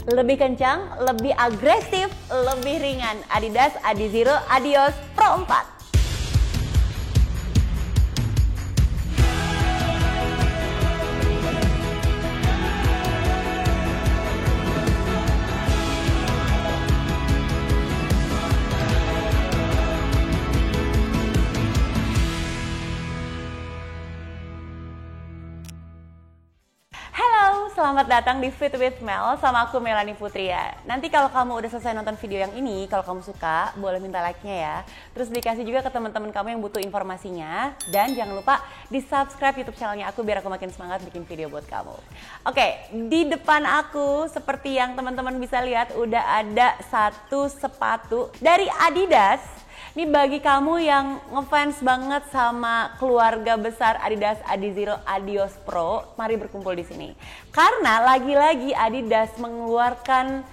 Lebih kencang, lebih agresif, lebih ringan. Adidas Adizero Adios Pro 4. Selamat datang di Fit with Mel sama aku Melanie Putria. Nanti kalau kamu udah selesai nonton video yang ini, kalau kamu suka, boleh minta like-nya ya. Terus dikasih juga ke teman-teman kamu yang butuh informasinya. Dan jangan lupa di-subscribe YouTube channelnya aku biar aku makin semangat bikin video buat kamu. Oke, di depan aku seperti yang teman-teman bisa lihat udah ada satu sepatu dari Adidas. Ini bagi kamu yang ngefans banget sama keluarga besar Adidas Adizero Adios Pro, mari berkumpul di sini. Karena lagi-lagi Adidas mengeluarkan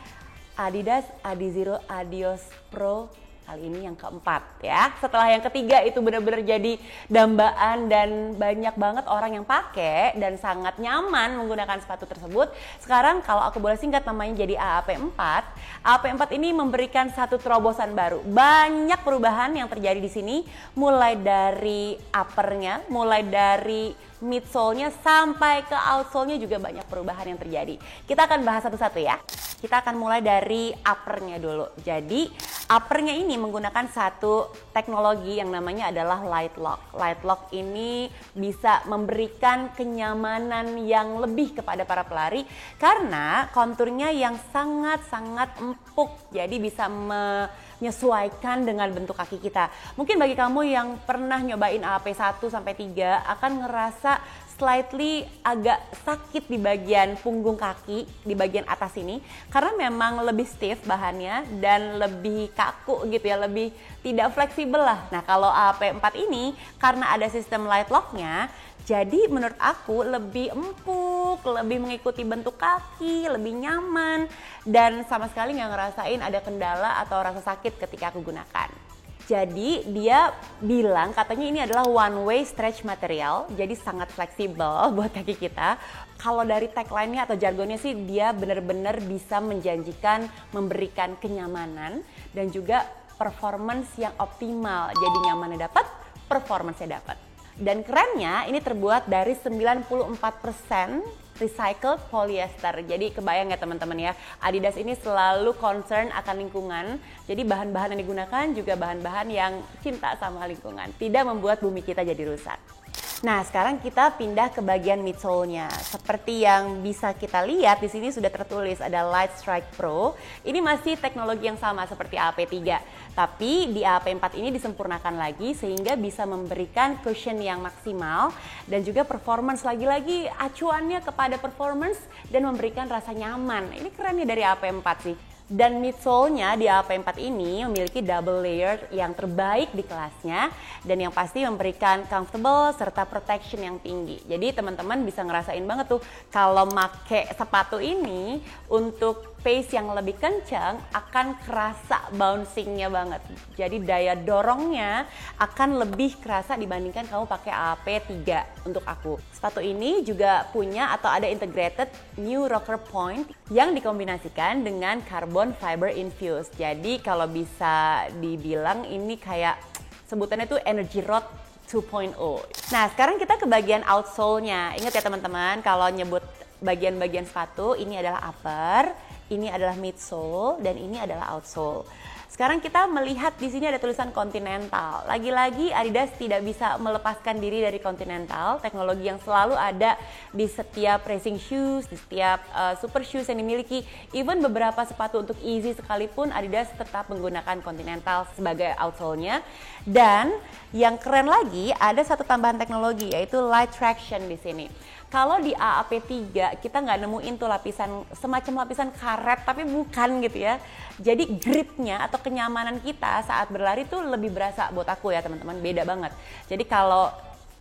Adidas Adizero Adios Pro kali ini yang keempat ya. Setelah yang ketiga itu benar-benar jadi dambaan dan banyak banget orang yang pakai dan sangat nyaman menggunakan sepatu tersebut. Sekarang kalau aku boleh singkat namanya jadi AAP4. AAP4 ini memberikan satu terobosan baru. Banyak perubahan yang terjadi di sini, mulai dari uppernya, mulai dari midsole-nya sampai ke outsole-nya juga banyak perubahan yang terjadi. Kita akan bahas satu-satu ya. Kita akan mulai dari uppernya dulu. Jadi uppernya ini menggunakan satu teknologi yang namanya adalah Light Lock. Light Lock ini bisa memberikan kenyamanan yang lebih kepada para pelari karena konturnya yang sangat-sangat empuk. Jadi bisa menyesuaikan dengan bentuk kaki kita. Mungkin bagi kamu yang pernah nyobain AAP 1 sampai 3 akan ngerasa slightly agak sakit di bagian punggung kaki, di bagian atas ini karena memang lebih stiff bahannya dan lebih kaku gitu ya, lebih tidak fleksibel lah. Nah kalau AAP4 ini karena ada sistem light lock-nya, jadi menurut aku lebih empuk, lebih mengikuti bentuk kaki, lebih nyaman dan sama sekali nggak ngerasain ada kendala atau rasa sakit ketika aku gunakan. Jadi dia bilang katanya ini adalah one way stretch material, jadi sangat fleksibel buat kaki kita. Kalau dari tagline-nya atau jargonnya sih dia benar-benar bisa menjanjikan memberikan kenyamanan dan juga performance yang optimal. Jadi nyamannya dapat, performance-nya dapat. Dan kerennya ini terbuat dari 94% recycled polyester. Jadi kebayang ya teman-teman ya, Adidas ini selalu concern akan lingkungan. Jadi bahan-bahan yang digunakan juga bahan-bahan yang cinta sama lingkungan, tidak membuat bumi kita jadi rusak. Nah, sekarang kita pindah ke bagian midsole-nya. Seperti yang bisa kita lihat di sini sudah tertulis ada Light Strike Pro. Ini masih teknologi yang sama seperti AAP3. Tapi di AAP4 ini disempurnakan lagi sehingga bisa memberikan cushion yang maksimal dan juga performance, lagi-lagi acuannya kepada performance dan memberikan rasa nyaman. Ini keren nih dari AAP4 sih. Dan midsole-nya di AAP4 ini memiliki double layer yang terbaik di kelasnya dan yang pasti memberikan comfortable serta protection yang tinggi. Jadi teman-teman bisa ngerasain banget tuh kalau make sepatu ini untuk pace yang lebih kencang akan kerasa bouncingnya banget. Jadi daya dorongnya akan lebih kerasa dibandingkan kamu pakai AAP3 untuk aku. Sepatu ini juga punya atau ada integrated new rocker point yang dikombinasikan dengan carbon fiber infused. Jadi kalau bisa dibilang ini kayak sebutannya tuh energy rod 2.0. Nah sekarang kita ke bagian outsole-nya. Ingat ya teman-teman, kalau nyebut bagian-bagian sepatu ini adalah upper, ini adalah midsole, dan ini adalah outsole. Sekarang kita melihat di sini ada tulisan Continental. Lagi-lagi Adidas tidak bisa melepaskan diri dari Continental, teknologi yang selalu ada di setiap racing shoes, di setiap super shoes yang dimiliki. Even beberapa sepatu untuk easy sekalipun Adidas tetap menggunakan Continental sebagai outsole-nya. Dan yang keren lagi ada satu tambahan teknologi yaitu light traction di sini. Kalau di AAP3 kita nggak nemuin tuh lapisan, semacam lapisan karet tapi bukan gitu ya. Jadi gripnya atau kenyamanan kita saat berlari tuh lebih berasa buat aku ya teman-teman, beda banget. Jadi kalau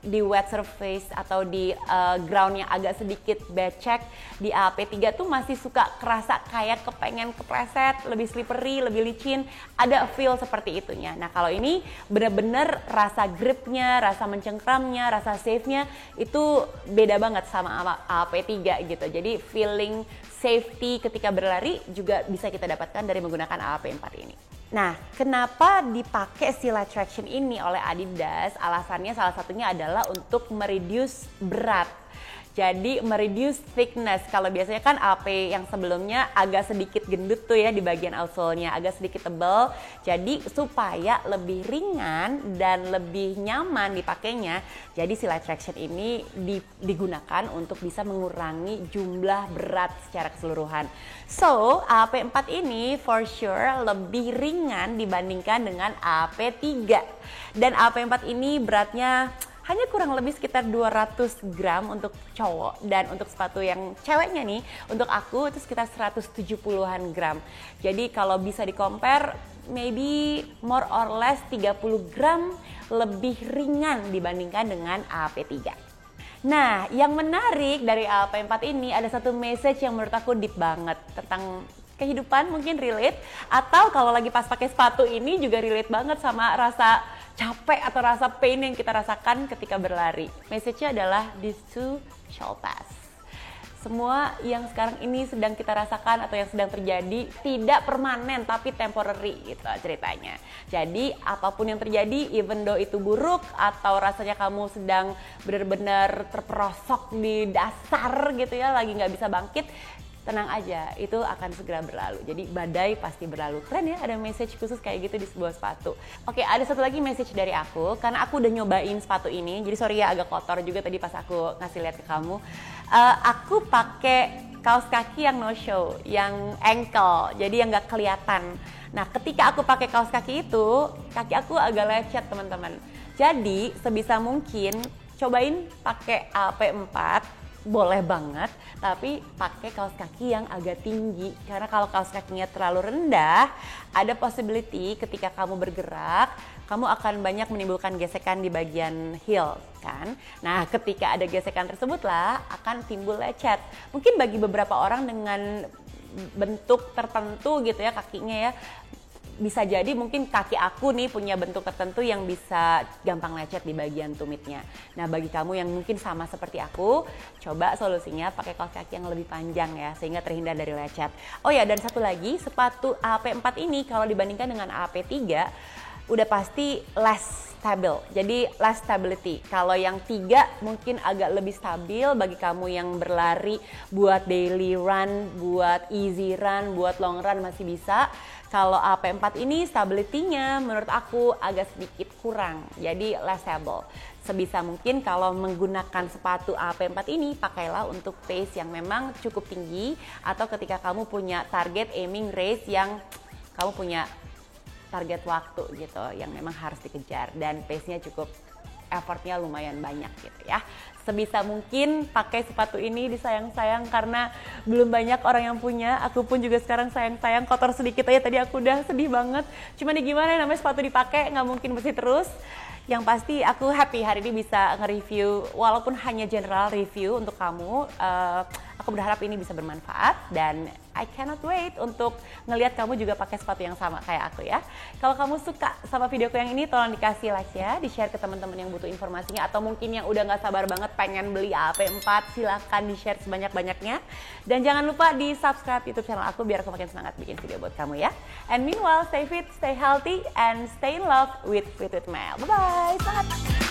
di wet surface atau di ground yang agak sedikit becek di AP3 tuh masih suka kerasa kayak kepengen kepleset, lebih slippery, lebih licin, ada feel seperti itunya. Nah kalau ini bener-bener rasa gripnya, rasa mencengkramnya, rasa safe-nya itu beda banget sama AP3 gitu. Jadi feeling safety ketika berlari juga bisa kita dapatkan dari menggunakan AP4 ini. Nah, kenapa dipakai si Light Traction ini oleh Adidas? Alasannya salah satunya adalah untuk mereduce berat. Jadi mereduce thickness. Kalau biasanya kan AP yang sebelumnya agak sedikit gendut tuh ya di bagian outsole-nya, agak sedikit tebal. Jadi supaya lebih ringan dan lebih nyaman dipakainya, jadi si Light Traction ini digunakan untuk bisa mengurangi jumlah berat secara keseluruhan. So, AP4 ini for sure lebih ringan dibandingkan dengan AP3. Dan AP4 ini beratnya hanya kurang lebih sekitar 200 gram untuk cowok, dan untuk sepatu yang ceweknya nih, untuk aku itu sekitar 170-an gram. Jadi kalau bisa di-compare, maybe more or less 30 gram lebih ringan dibandingkan dengan AP3. Nah, yang menarik dari AP4 ini ada satu message yang menurut aku deep banget tentang kehidupan, mungkin relate, atau kalau lagi pas pakai sepatu ini juga relate banget sama rasa capek atau rasa pain yang kita rasakan ketika berlari. Message-nya adalah this too shall pass. Semua yang sekarang ini sedang kita rasakan atau yang sedang terjadi tidak permanen tapi temporary gitu ceritanya. Jadi apapun yang terjadi, even though itu buruk atau rasanya kamu sedang benar-benar terperosok di dasar gitu ya, lagi nggak bisa bangkit, tenang aja, itu akan segera berlalu. Jadi badai pasti berlalu. Keren ya, ada message khusus kayak gitu di sebuah sepatu. Oke, ada satu lagi message dari aku, karena aku udah nyobain sepatu ini. Jadi sorry ya agak kotor juga tadi pas aku ngasih lihat ke kamu. Aku pakai kaos kaki yang no show, yang ankle, jadi yang nggak kelihatan. Nah, ketika aku pakai kaos kaki itu, kaki aku agak lecet teman-teman. Jadi sebisa mungkin cobain pakai AP4. Boleh banget, tapi pakai kaos kaki yang agak tinggi, karena kalau kaos kakinya terlalu rendah, ada possibility ketika kamu bergerak, kamu akan banyak menimbulkan gesekan di bagian heel kan. Nah, ketika ada gesekan tersebutlah akan timbul lecet. Mungkin bagi beberapa orang dengan bentuk tertentu gitu ya kakinya ya, bisa jadi mungkin kaki aku nih punya bentuk tertentu yang bisa gampang lecet di bagian tumitnya. Nah, bagi kamu yang mungkin sama seperti aku, coba solusinya pakai kaos kaki yang lebih panjang ya, sehingga terhindar dari lecet. Oh ya, dan satu lagi, sepatu AP4 ini kalau dibandingkan dengan AP3, udah pasti less stable, jadi less stability. Kalau yang 3 mungkin agak lebih stabil bagi kamu yang berlari buat daily run, buat easy run, buat long run masih bisa. Kalau AP4 ini stability-nya menurut aku agak sedikit kurang, jadi less stable. Sebisa mungkin kalau menggunakan sepatu AP4 ini, pakailah untuk pace yang memang cukup tinggi, atau ketika kamu punya target aiming race yang kamu punya target waktu gitu yang memang harus dikejar dan pace-nya cukup, effortnya lumayan banyak gitu ya. Sebisa mungkin pakai sepatu ini, disayang-sayang karena belum banyak orang yang punya. Aku pun juga sekarang sayang-sayang, kotor sedikit aja tadi aku udah sedih banget. Cuman ya gimana, namanya sepatu dipakai nggak mungkin bersih terus. Yang pasti aku happy hari ini bisa nge-review, walaupun hanya general review untuk kamu. Aku berharap ini bisa bermanfaat dan I cannot wait untuk ngelihat kamu juga pakai sepatu yang sama kayak aku ya. Kalau kamu suka sama videoku yang ini, tolong dikasih like ya, di-share ke teman-teman yang butuh informasinya, atau mungkin yang udah nggak sabar banget pengen beli AP4, silahkan di-share sebanyak-banyaknya. Dan jangan lupa di-subscribe YouTube channel aku biar aku makin semangat bikin video buat kamu ya. And meanwhile, stay fit, stay healthy, and stay in love with Fit with Mel. Bye-bye, semangat!